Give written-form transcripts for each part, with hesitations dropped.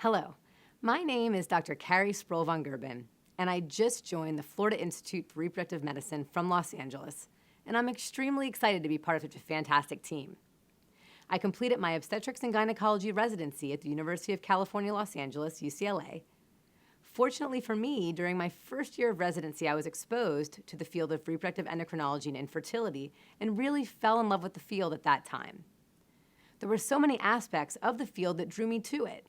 Hello, my name is Dr. Kari Sproul von Gerben, and I just joined the Florida Institute for Reproductive Medicine from Los Angeles, and I'm extremely excited to be part of such a fantastic team. I completed my obstetrics and gynecology residency at the University of California, Los Angeles, UCLA. Fortunately for me, during my first year of residency, I was exposed to the field of reproductive endocrinology and infertility and really fell in love with the field at that time. There were so many aspects of the field that drew me to it.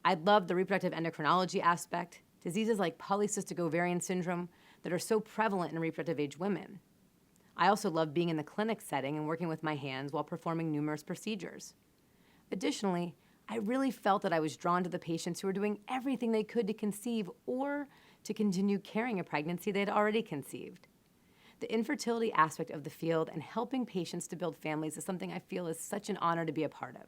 I loved the reproductive endocrinology aspect, diseases like polycystic ovarian syndrome that are so prevalent in reproductive age women. I also loved being in the clinic setting and working with my hands while performing numerous procedures. Additionally, I really felt that I was drawn to the patients who were doing everything they could to conceive or to continue carrying a pregnancy they had already conceived. The infertility aspect of the field and helping patients to build families is something I feel is such an honor to be a part of.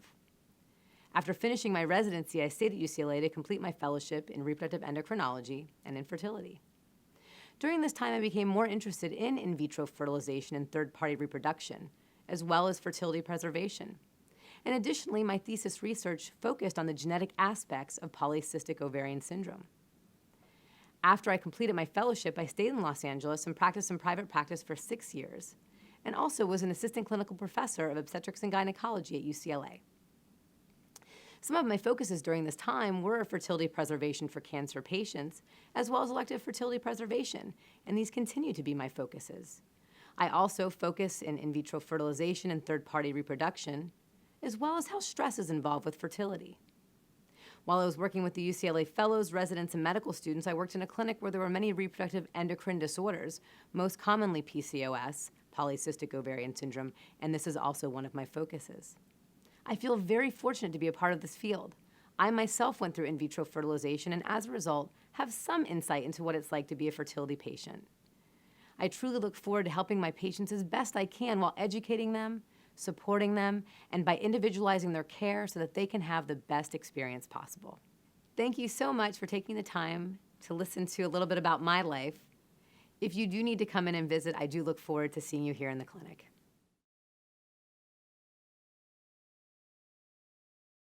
After finishing my residency, I stayed at UCLA to complete my fellowship in reproductive endocrinology and infertility. During this time, I became more interested in vitro fertilization and third-party reproduction, as well as fertility preservation. And additionally, my thesis research focused on the genetic aspects of polycystic ovarian syndrome. After I completed my fellowship, I stayed in Los Angeles and practiced in private practice for 6 years, and also was an assistant clinical professor of obstetrics and gynecology at UCLA. Some of my focuses during this time were fertility preservation for cancer patients, as well as elective fertility preservation, and these continue to be my focuses. I also focus in vitro fertilization and third-party reproduction, as well as how stress is involved with fertility. While I was working with the UCLA fellows, residents, and medical students, I worked in a clinic where there were many reproductive endocrine disorders, most commonly PCOS, polycystic ovarian syndrome, and this is also one of my focuses. I feel very fortunate to be a part of this field. I myself went through in vitro fertilization and as a result have some insight into what it's like to be a fertility patient. I truly look forward to helping my patients as best I can while educating them, supporting them, and by individualizing their care so that they can have the best experience possible. Thank you so much for taking the time to listen to a little bit about my life. If you do need to come in and visit, I do look forward to seeing you here in the clinic.